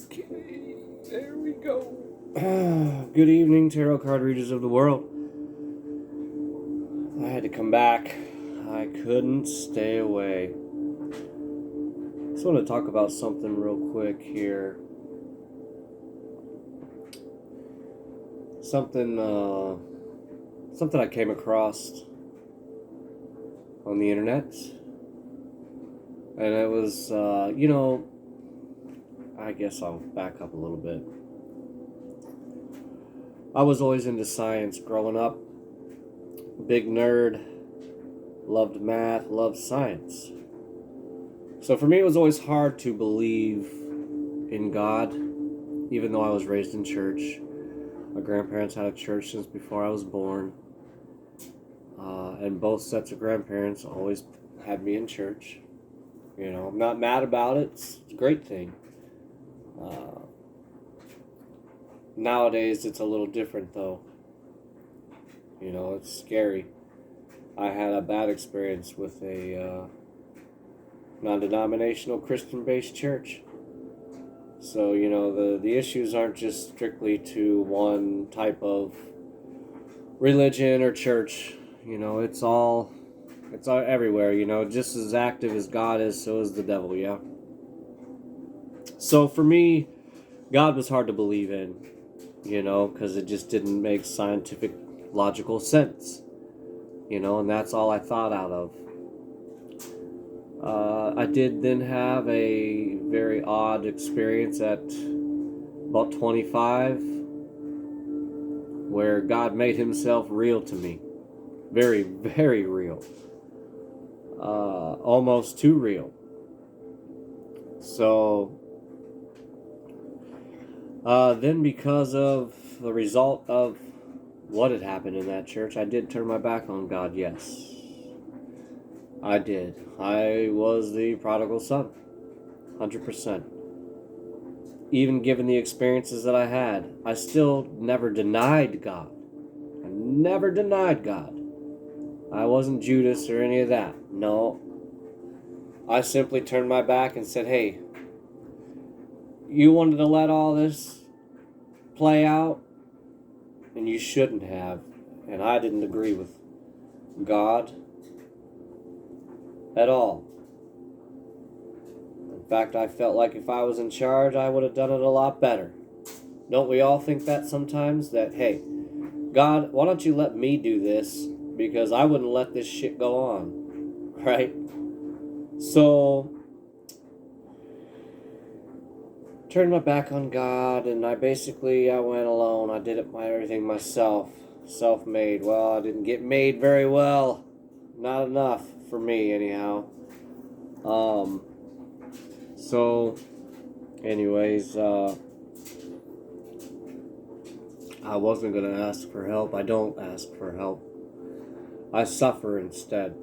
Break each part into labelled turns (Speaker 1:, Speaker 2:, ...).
Speaker 1: Okay, there we go. Good evening, tarot card readers of the world. I had to come back. I couldn't stay away. Just want to talk about something real quick here. Something I came across on the internet. And it was, I guess I'll back up a little bit. I was always into science growing up. Big nerd. Loved math, loved science. So for me, it was always hard to believe in God, even though I was raised in church. My grandparents had a church since before I was born. And both sets of grandparents always had me in church. You know, I'm not mad about it. It's a great thing. Nowadays, it's a little different, though. You know, it's scary. I had a bad experience with a non-denominational Christian-based church. So, you know, the issues aren't just strictly to one type of religion or church. You know, it's all everywhere, you know. Just as active as God is, so is the devil, yeah? So for me, God was hard to believe in, you know, because it just didn't make scientific, logical sense. You know, and that's all I thought out of. I did then have a very odd experience at about 25 where God made himself real to me. Very, very real. Almost too real. So, then because of the result of what had happened in that church, I did turn my back on God, yes. I did. I was the prodigal son. 100%. Even given the experiences that I had, I still never denied God. I never denied God. I wasn't Judas or any of that. No. I simply turned my back and said, hey, you wanted to let all this play out, and you shouldn't have. And I didn't agree with God at all. In fact, I felt like if I was in charge, I would have done it a lot better. Don't we all think that sometimes? That, hey, God, why don't you let me do this? Because I wouldn't let this shit go on. Right? So, turned my back on God, and I went alone. I did everything myself. Self-made. Well, I didn't get made very well. Not enough for me, anyhow. So, anyways, I wasn't going to ask for help. I don't ask for help. I suffer instead.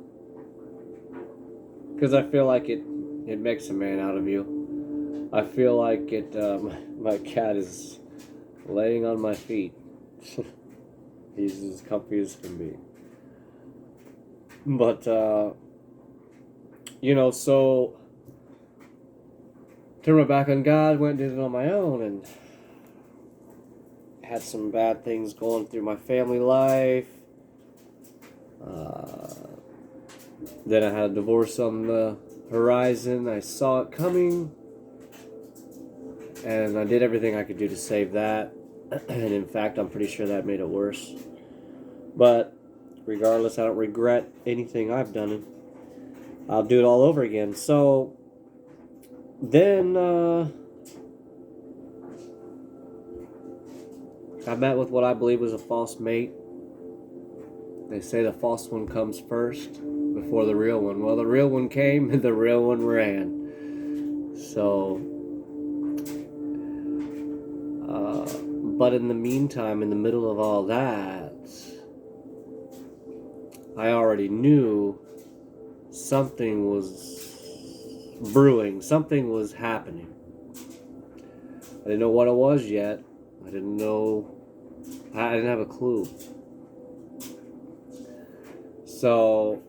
Speaker 1: Because I feel like it makes a man out of you. I feel like my cat is laying on my feet. He's as comfy as can be. But, you know, so turned my back on God, went and did it on my own, and had some bad things going through my family life. Then I had a divorce on the horizon. I saw it coming, and I did everything I could do to save that. And in fact, I'm pretty sure that made it worse. But regardless, I don't regret anything I've done. I'll do it all over again. So then I met with what I believe was a false mate. They say the false one comes first before the real one. Well, the real one came and the real one ran. So, but in the meantime, in the middle of all that, I already knew something was brewing. Something was happening. I didn't know what it was yet. I didn't have a clue. So,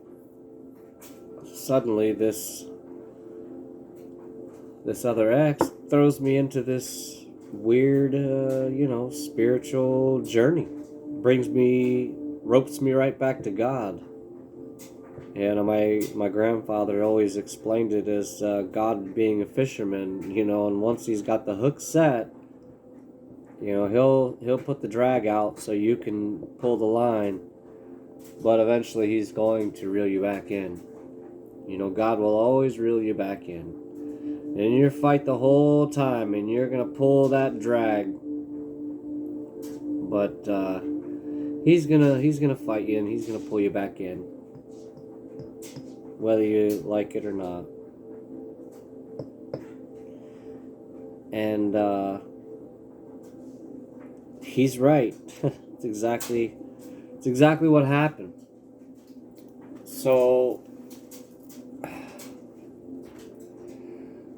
Speaker 1: suddenly this this other ex throws me into this weird, spiritual journey. Ropes me right back to God. And my grandfather always explained it as God being a fisherman, and once he's got the hook set, he'll put the drag out so you can pull the line, but eventually he's going to reel you back in. God will always reel you back in. And you fight the whole time, and you're going to pull that drag. But he's gonna fight you, and he's going to pull you back in, whether you like it or not. And he's right. It's exactly what happened. So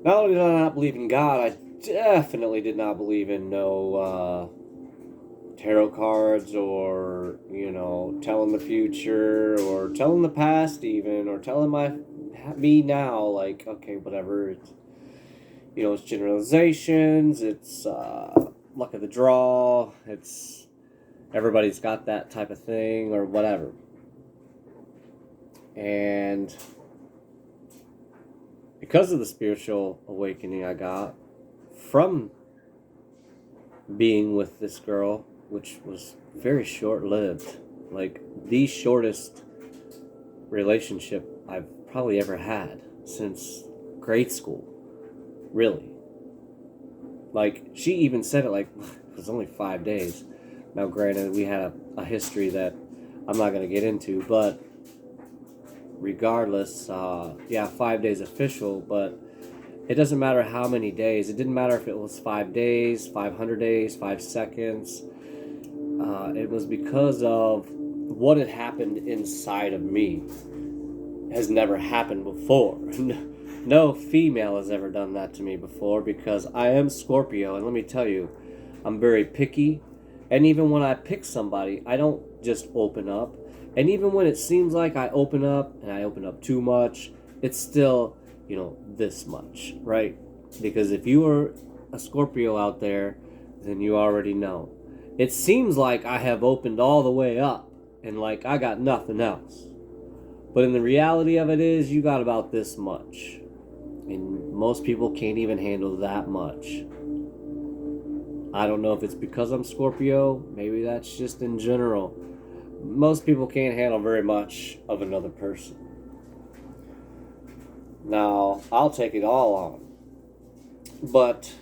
Speaker 1: not only did I not believe in God, I definitely did not believe in no tarot cards, or telling the future, or telling the past even, or telling me now, like, okay, whatever. It's generalizations, it's luck of the draw, it's everybody's got that type of thing, or whatever. And because of the spiritual awakening I got from being with this girl, which was very short-lived, like the shortest relationship I've probably ever had since grade school, really. Like, she even said it like it was only 5 days. Now, granted, we had a history that I'm not going to get into, but regardless, 5 days official, but it doesn't matter how many days. It didn't matter if it was 5 days, 500 days, 5 seconds. It was because of what had happened inside of me. It has never happened before. No female has ever done that to me before, because I am Scorpio, and let me tell you, I'm very picky. And even when I pick somebody, I don't just open up. And even when it seems like I open up, and I open up too much, it's still, this much, right? Because if you are a Scorpio out there, then you already know. It seems like I have opened all the way up, and like I got nothing else. But in the reality of it is, you got about this much. And most people can't even handle that much. I don't know if it's because I'm Scorpio. Maybe that's just in general. Most people can't handle very much of another person. Now, I'll take it all on. But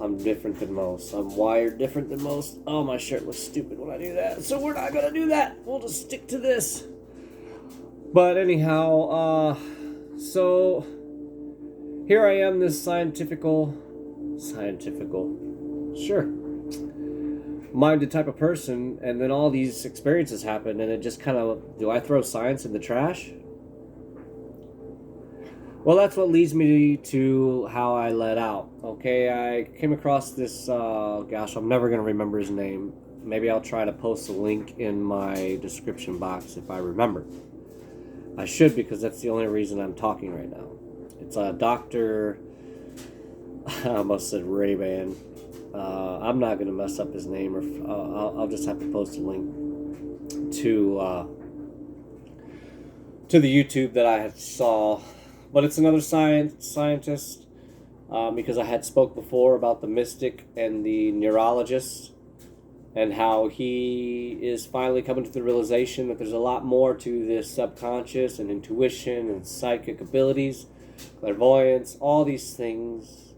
Speaker 1: I'm different than most. I'm wired different than most. Oh, my shirt looks stupid when I do that. So we're not going to do that. We'll just stick to this. But anyhow, so here I am, this scientifical, sure, minded type of person, and then all these experiences happen, and it just kind of, do I throw science in the trash? Well, that's what leads me to how I let out. Okay, I came across this, I'm never going to remember his name. Maybe I'll try to post a link in my description box if I remember. I should, because that's the only reason I'm talking right now. It's a Dr. I almost said Ray-Ban. I'm not going to mess up his name, or I'll just have to post a link to the YouTube that I had saw. But it's another scientist, because I had spoke before about the mystic and the neurologist, and how he is finally coming to the realization that there's a lot more to this subconscious and intuition and psychic abilities, clairvoyance, all these things.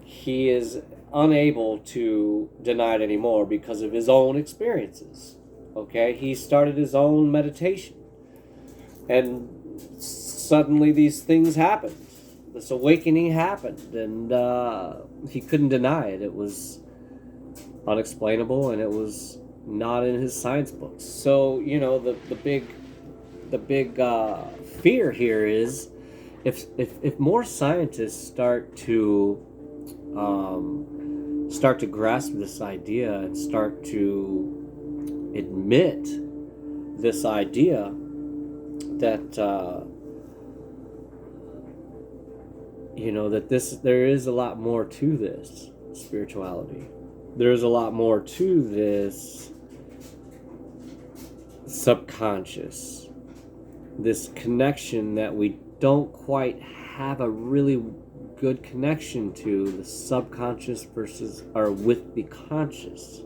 Speaker 1: He is unable to deny it anymore because of his own experiences. Okay, he started his own meditation, and suddenly these things happened. This awakening happened, and he couldn't deny it. It was unexplainable, and it was not in his science books. So the big fear here is, if more scientists start to grasp this idea and start to admit this idea that that there is a lot more to this spirituality. There's a lot more to this subconscious, this connection that we don't quite have a really good connection to, the subconscious versus or with the conscious.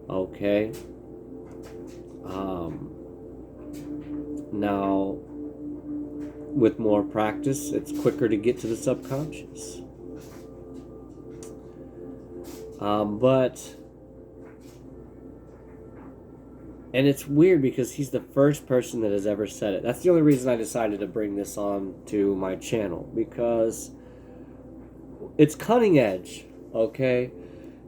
Speaker 1: Okay. Now, with more practice, it's quicker to get to the subconscious. And it's weird because he's the first person that has ever said it. That's the only reason I decided to bring this on to my channel, because it's cutting edge, okay?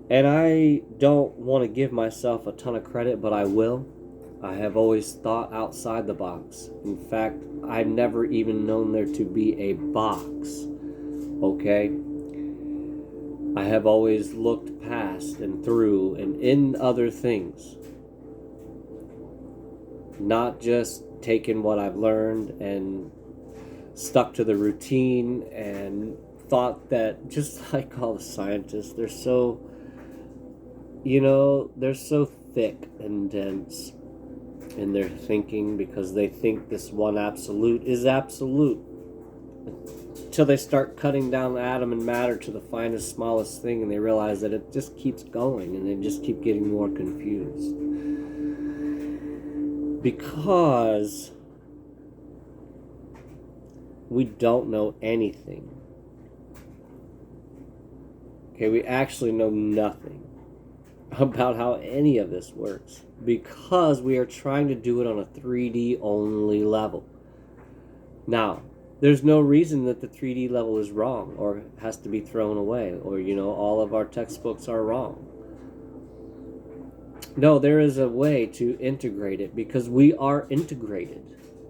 Speaker 1: And I don't want to give myself a ton of credit, but I will. I have always thought outside the box. In fact, I've never even known there to be a box, okay? I have always looked past and through and in other things. Not just taken what I've learned and stuck to the routine and thought that, just like all the scientists, they're so thick and dense in their thinking because they think this one absolute is absolute. Until they start cutting down atom and matter to the finest, smallest thing, and they realize that it just keeps going and they just keep getting more confused. Because we don't know anything. Okay, we actually know nothing about how any of this works because we are trying to do it on a 3D only level. Now, there's no reason that the 3D level is wrong or has to be thrown away or, all of our textbooks are wrong. No, there is a way to integrate it because we are integrated.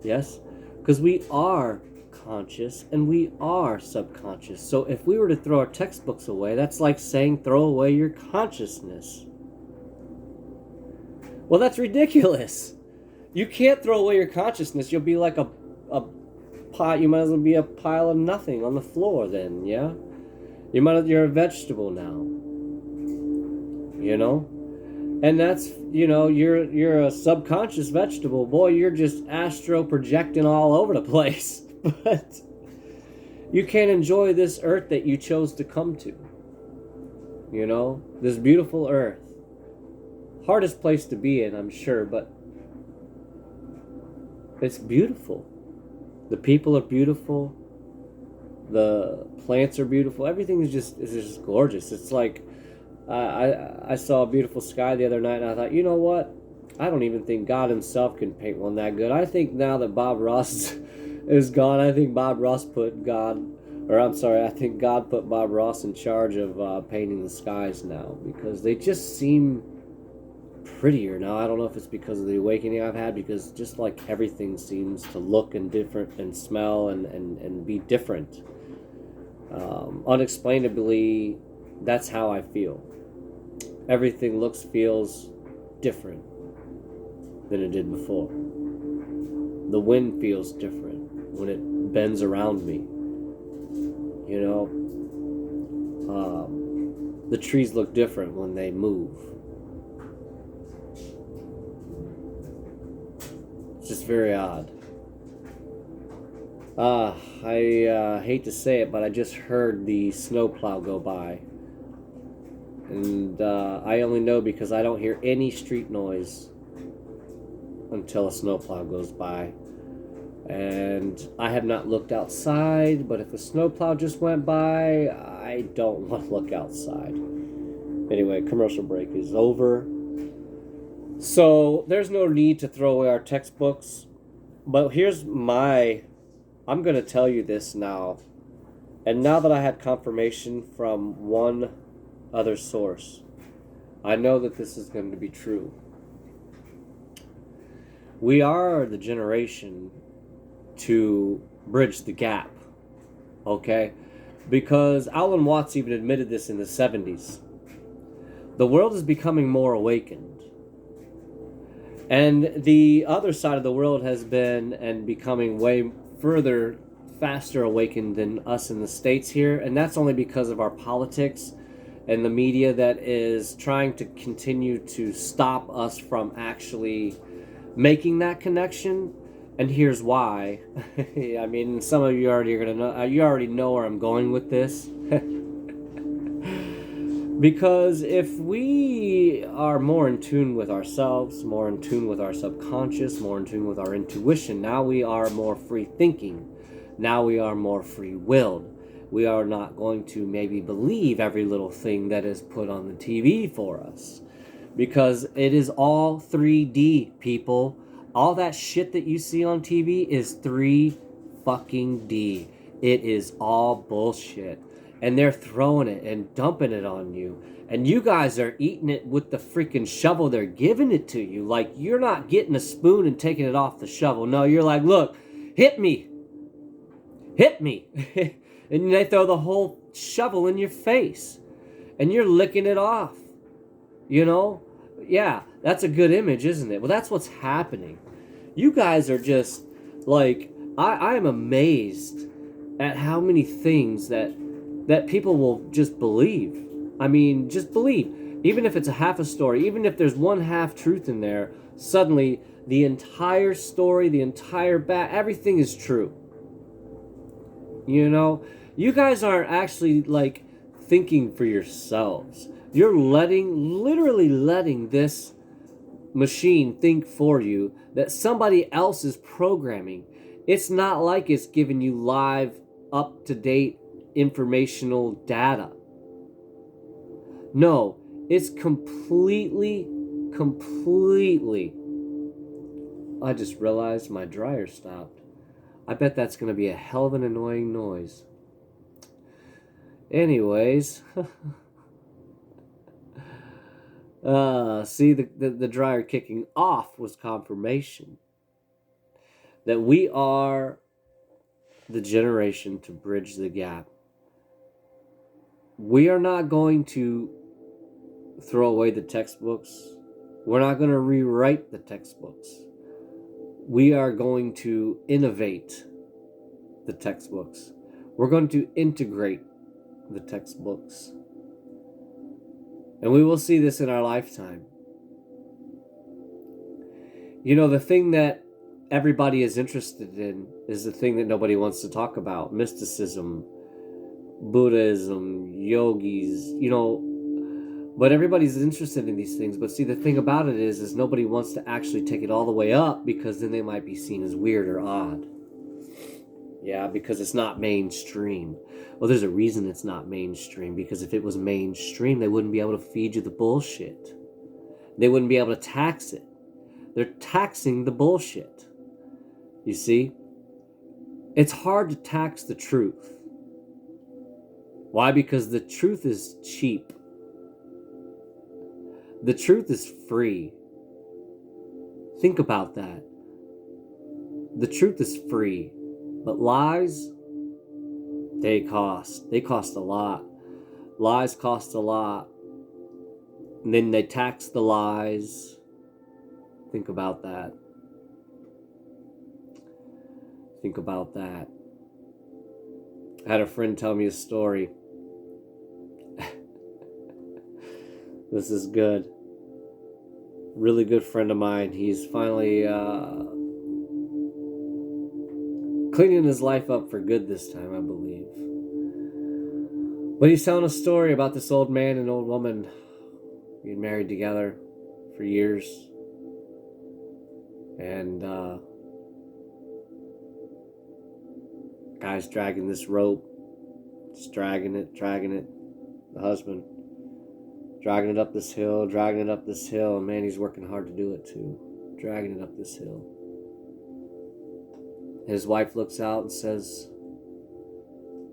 Speaker 1: Yes? Because we are conscious and we are subconscious. So if we were to throw our textbooks away, that's like saying throw away your consciousness. Well, that's ridiculous. You can't throw away your consciousness. You'll be like a pot. You might as well be a pile of nothing on the floor then, yeah? You're a vegetable now. And that's, you're a subconscious vegetable. Boy, you're just astro projecting all over the place. But you can't enjoy this earth that you chose to come to. This beautiful earth. Hardest place to be in, I'm sure, but it's beautiful. The people are beautiful. The plants are beautiful. Everything is just gorgeous. It's like I saw a beautiful sky the other night, and I thought, you know what? I don't even think God himself can paint one that good. I think now that Bob Ross is gone, I think I think God put Bob Ross in charge of painting the skies now, because they just seem prettier now. I don't know if it's because of the awakening I've had, because just like everything seems to look and different and smell and be different. Unexplainably, that's how I feel. Everything feels different than it did before. The wind feels different when it bends around me. The trees look different when they move. It's just very odd. I hate to say it, but I just heard the snowplow go by. And I only know because I don't hear any street noise until a snowplow goes by. And I have not looked outside, but if a snowplow just went by, I don't want to look outside. Anyway, commercial break is over. So there's no need to throw away our textbooks. But I'm going to tell you this now. And now that I had confirmation from one other source, I know that this is going to be true. We are the generation to bridge the gap, okay? Because Alan Watts even admitted this in the 70s. The world is becoming more awakened. And the other side of the world has been and becoming way further faster awakened than us in the States here, and that's only because of our politics and the media that is trying to continue to stop us from actually making that connection. And here's why. I mean, some of you already are gonna know. You already know where I'm going with this. Because if we are more in tune with ourselves, more in tune with our subconscious, more in tune with our intuition, now we are more free thinking. Now we are more free willed. We are not going to maybe believe every little thing that is put on the TV for us. Because it is all 3D, people. All that shit that you see on TV is 3 fucking D. It is all bullshit. And they're throwing it and dumping it on you. And you guys are eating it with the freaking shovel they're giving it to you. Like, you're not getting a spoon and taking it off the shovel. No, you're like, look, hit me. Hit me. And they throw the whole shovel in your face. And you're licking it off. You know? Yeah, that's a good image, isn't it? Well, that's what's happening. You guys are just, like, I am amazed at how many things that people will just believe. I mean, just believe. Even if it's a half a story, even if there's one half truth in there, suddenly the entire story, the entire everything is true. You know? You guys aren't actually, like, thinking for yourselves. You're literally letting this machine think for you that somebody else is programming. It's not like it's giving you live, up-to-date informational data. No, it's completely. I just realized my dryer stopped. I bet that's going to be a hell of an annoying noise. Anyways. See, the dryer kicking off was confirmation that we are the generation to bridge the gap. We are not going to throw away the textbooks. We're not going to rewrite the textbooks. We are going to innovate the textbooks. We're going to integrate the textbooks. And we will see this in our lifetime. You know, the thing that everybody is interested in is the thing that nobody wants to talk about. Mysticism, Buddhism, yogis, you know. But everybody's interested in these things. But see, the thing about it is nobody wants to actually take it all the way up, because then they might be seen as weird or odd. Yeah, because it's not mainstream. Well, there's a reason it's not mainstream, because if it was mainstream, they wouldn't be able to feed you the bullshit. They wouldn't be able to tax it. They're taxing the bullshit. You see? It's hard to tax the truth. Why? Because the truth is cheap. The truth is free. Think about that. The truth is free. But lies, they cost. They cost a lot. Lies cost a lot. And then they tax the lies. Think about that. Think about that. I had a friend tell me a story. This is good. Really good friend of mine. He's finally cleaning his life up for good this time, I believe. But he's telling a story about this old man and old woman being married together for years. And guy's dragging this rope. Just dragging it. The husband. Dragging it up this hill. And man, he's working hard to do it too. Dragging it up this hill. And his wife looks out and says,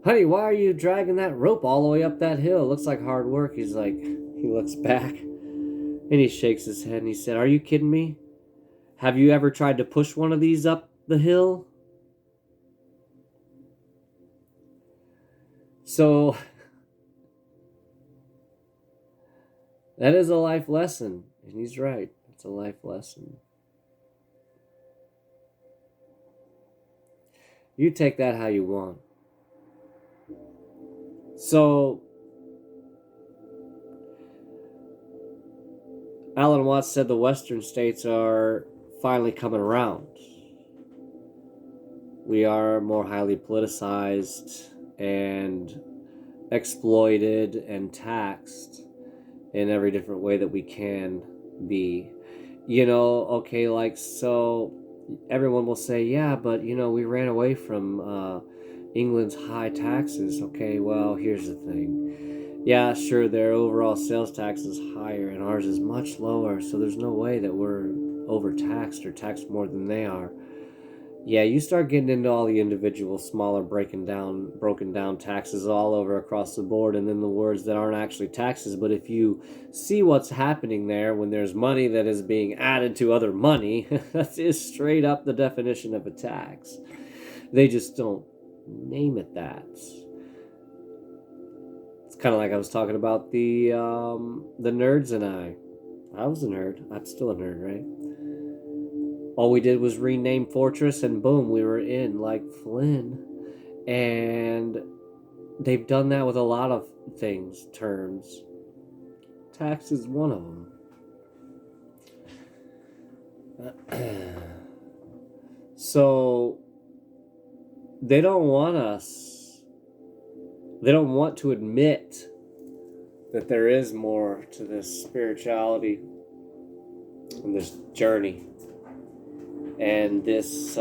Speaker 1: "Honey, why are you dragging that rope all the way up that hill? It looks like hard work." He looks back and he shakes his head and he said, "Are you kidding me? Have you ever tried to push one of these up the hill?" So that is a life lesson. And he's right. It's a life lesson. You take that how you want. So, Alan Watts said the Western states are finally coming around. We are more highly politicized and exploited and taxed in every different way that we can be. Okay, like, so everyone will say, yeah, but we ran away from England's high taxes. Okay, well, here's the thing. Yeah, sure, their overall sales tax is higher and ours is much lower, so there's no way that we're overtaxed or taxed more than they are. Yeah, you start getting into all the individual smaller broken down taxes all over across the board, and then the words that aren't actually taxes. But if you see what's happening there when there's money that is being added to other money, that is straight up the definition of a tax. They just don't name it that. It's kind of like I was talking about the nerds and I. I was a nerd. I'm still a nerd, right? All we did was rename Fortress, and boom, we were in like Flynn. And they've done that with a lot of things, terms. Tax is one of them. So they don't want to admit that there is more to this spirituality and this journey and this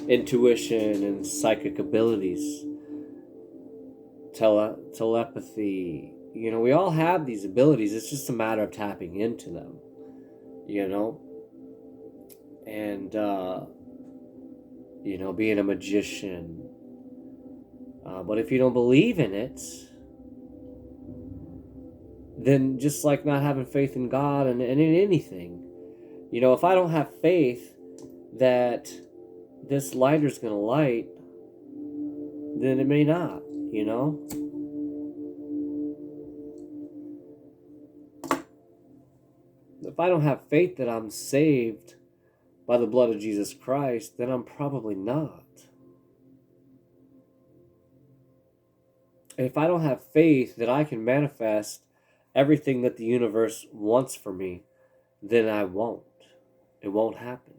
Speaker 1: intuition and psychic abilities, telepathy. We all have these abilities. It's just a matter of tapping into them, and being a magician. But if you don't believe in it, then just like not having faith in God and in anything, if I don't have faith that this lighter's gonna light, then it may not, If I don't have faith that I'm saved by the blood of Jesus Christ, then I'm probably not. If I don't have faith that I can manifest everything that the universe wants for me, then I won't. It won't happen.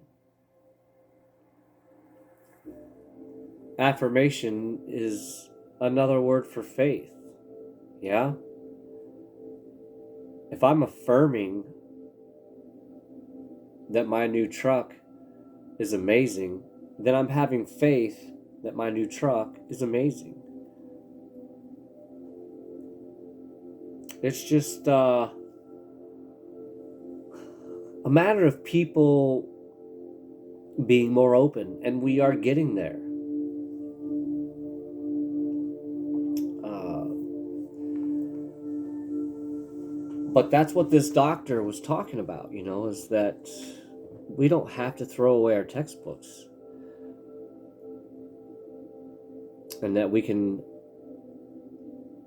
Speaker 1: Affirmation is another word for faith. Yeah? If I'm affirming that my new truck is amazing, then I'm having faith that my new truck is amazing. It's just a matter of people being more open, and we are getting there. But that's what this doctor was talking about, is that we don't have to throw away our textbooks. And that we can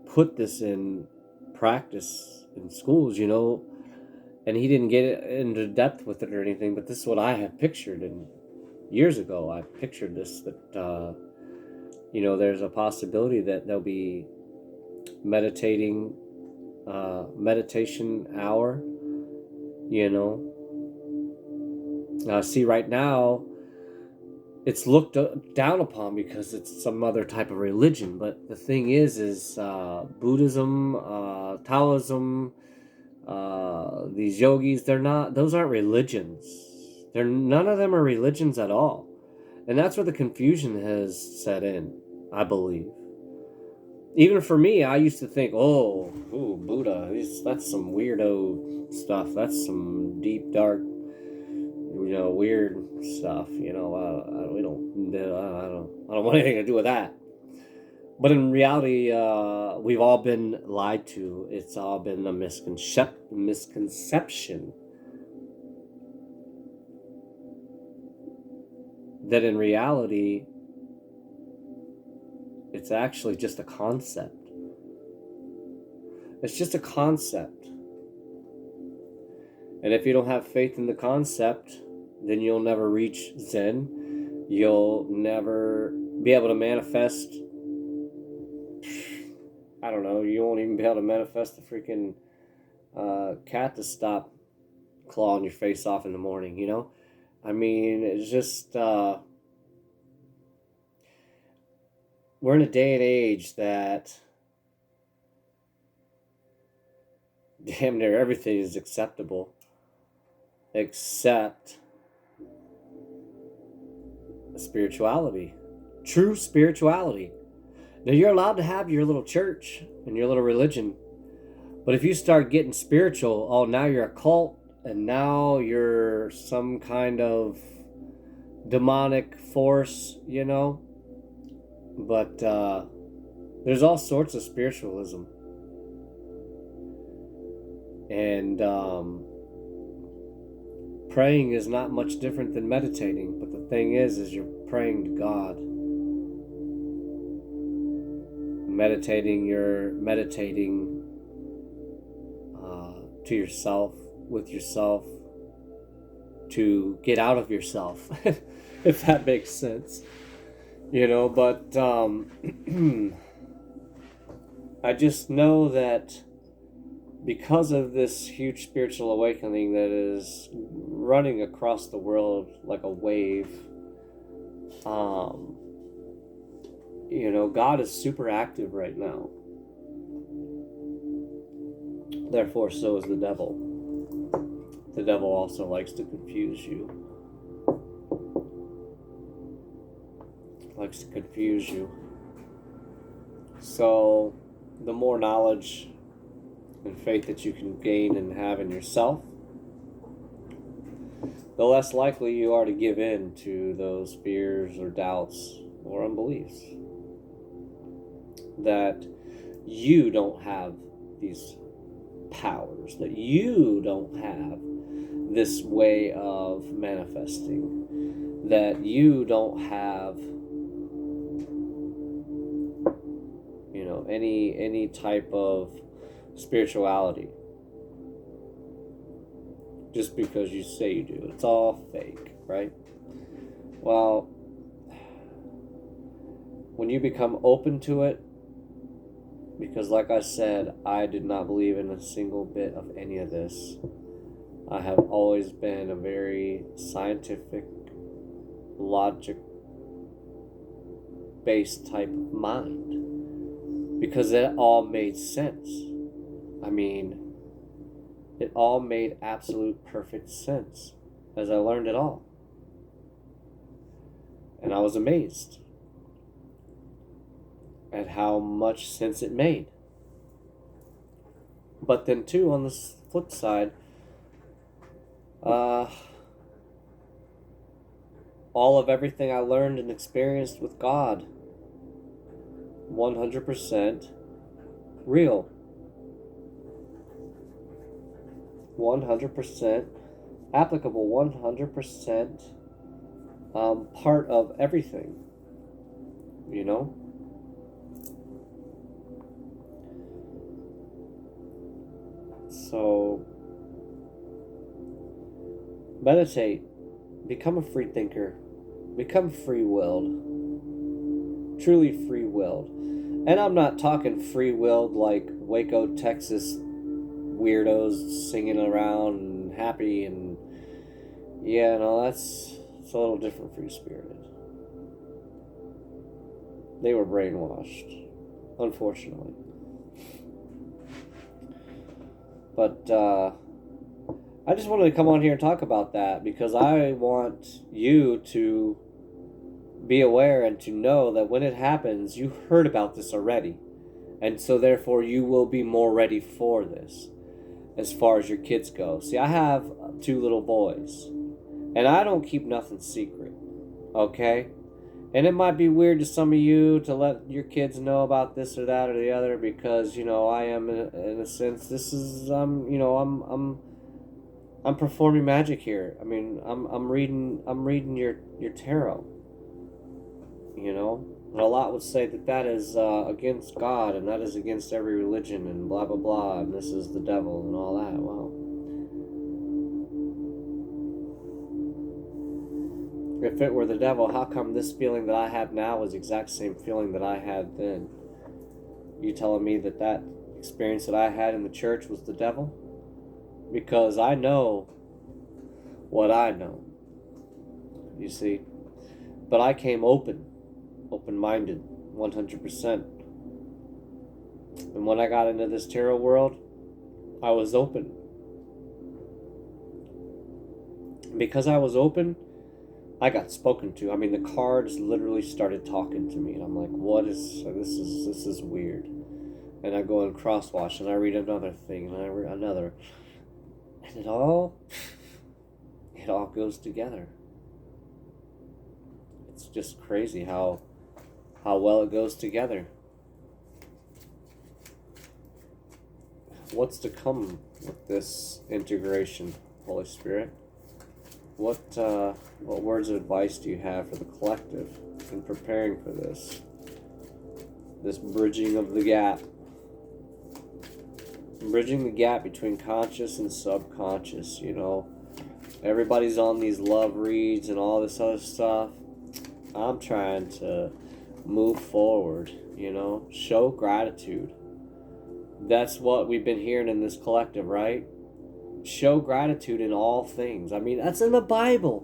Speaker 1: put this in practice in schools, And he didn't get into depth with it or anything, but this is what I have pictured. And years ago, I pictured this, that, there's a possibility that there'll be meditation hour, see, right now it's looked down upon because it's some other type of religion, but the thing is Buddhism, Taoism, these yogis, those aren't religions. None of them are religions at all. And that's where the confusion has set in, I believe. Even for me, I used to think, Buddha, that's some weirdo stuff. That's some deep, dark, weird stuff. I don't want anything to do with that. But in reality, we've all been lied to. It's all been a misconception. That in reality, it's actually just a concept. It's just a concept. And if you don't have faith in the concept, then you'll never reach Zen. You'll never be able to manifest. I don't know. You won't even be able to manifest the freaking cat to stop clawing your face off in the morning, you know? I mean, it's just, we're in a day and age that damn near everything is acceptable except spirituality. True spirituality. Now, you're allowed to have your little church and your little religion, but if you start getting spiritual, oh, now you're a cult, and now you're some kind of demonic force, you know? But there's all sorts of spiritualism. And praying is not much different than meditating, but the thing is you're praying to God. You're meditating to yourself, with yourself, to get out of yourself, if that makes sense, you know. But I just know that because of this huge spiritual awakening that is running across the world like a wave, you know, God is super active right now. Therefore, so is the devil. The devil also likes to confuse you. Likes to confuse you. So, the more knowledge and faith that you can gain and have in yourself, the less likely you are to give in to those fears or doubts or unbeliefs. That you don't have these powers, that you don't have this way of manifesting, that you don't have, you know, any type of spirituality just because you say you do. It's all fake, right? Well, when you become open to it, because like I said, I did not believe in a single bit of any of this. I have always been a very scientific, logic-based type of mind, because it all made sense. I mean, it all made absolute perfect sense as I learned it all. And I was amazed at how much sense it made. But then too, on the flip side, all of everything I learned and experienced with God, 100% real. 100% applicable, 100% part of everything, you know? So, meditate, become a free thinker, become free-willed, truly free-willed. And I'm not talking free-willed like Waco, Texas weirdos singing around and happy and, yeah, no, it's a little different free-spirited. They were brainwashed, unfortunately. But I just wanted to come on here and talk about that because I want you to be aware and to know that when it happens, you heard about this already. And so therefore you will be more ready for this as far as your kids go. See, I have 2 little boys and I don't keep nothing secret, okay? And it might be weird to some of you to let your kids know about this or that or the other because, you know, I am in a sense, this is, you know, I'm performing magic here. I mean, I'm reading your tarot, you know? And a lot would say that is against God and that is against every religion and blah, blah, blah, and this is the devil and all that. Well, If it were the devil, how come this feeling that I have now is the exact same feeling that I had then? You telling me that that experience that I had in the church was the devil? Because I know what I know, you see. But I came open-minded, 100%. And when I got into this tarot world, I was open. Because I was open, I got spoken to. I mean, the cards literally started talking to me, and I'm like, "What is this? Is weird." And I go and crosswatch, and I read another thing, and I read another, and it all goes together. It's just crazy how well it goes together. What's to come with this integration, Holy Spirit? What words of advice do you have for the collective in preparing for this bridging of the gap? Bridging the gap between conscious and subconscious, you know. Everybody's on these love reads and all this other stuff. I'm trying to move forward, you know. Show gratitude. That's what we've been hearing in this collective, right? Show gratitude in all things. I mean, that's in the Bible.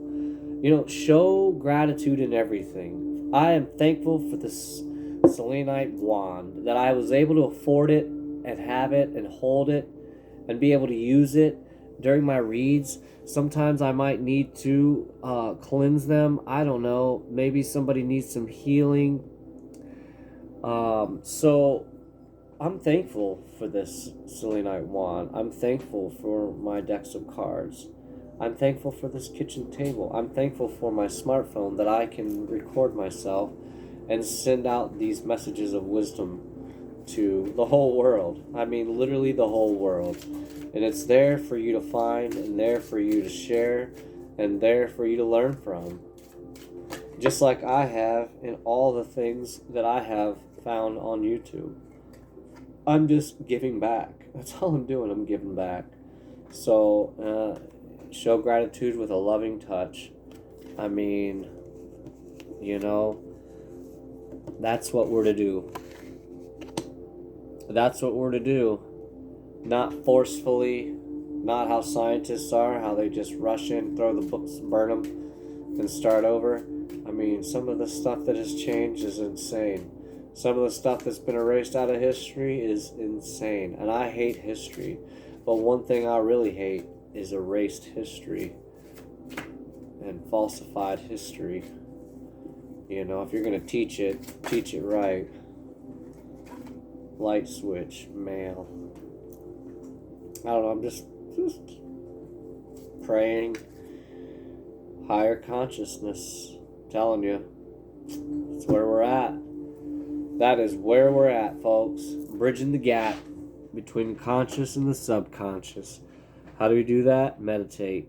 Speaker 1: You know, show gratitude in everything. I am thankful for this selenite wand, that I was able to afford it and have it and hold it and be able to use it during my reads. Sometimes I might need to cleanse them. I don't know. Maybe somebody needs some healing. So I'm thankful for this selenite wand. I'm thankful for my decks of cards. I'm thankful for this kitchen table. I'm thankful for my smartphone that I can record myself and send out these messages of wisdom to the whole world. I mean, literally the whole world. And it's there for you to find, and there for you to share, and there for you to learn from. Just like I have in all the things that I have found on YouTube. I'm just giving back. That's all I'm doing. I'm giving back. So, show gratitude with a loving touch. I mean, you know, that's what we're to do. That's what we're to do. Not forcefully, not how scientists are, how they just rush in, throw the books, burn them, and start over. I mean, some of the stuff that has changed is insane. Some of the stuff that's been erased out of history is insane. And I hate history. But one thing I really hate is erased history and falsified history. You know, if you're going to teach it right. Light switch, male. I don't know, I'm just praying. Higher consciousness. I'm telling you. That's where we're at. That is where we're at, folks. Bridging the gap between the conscious and the subconscious. How do we do that? Meditate.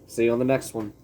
Speaker 1: See you on the next one.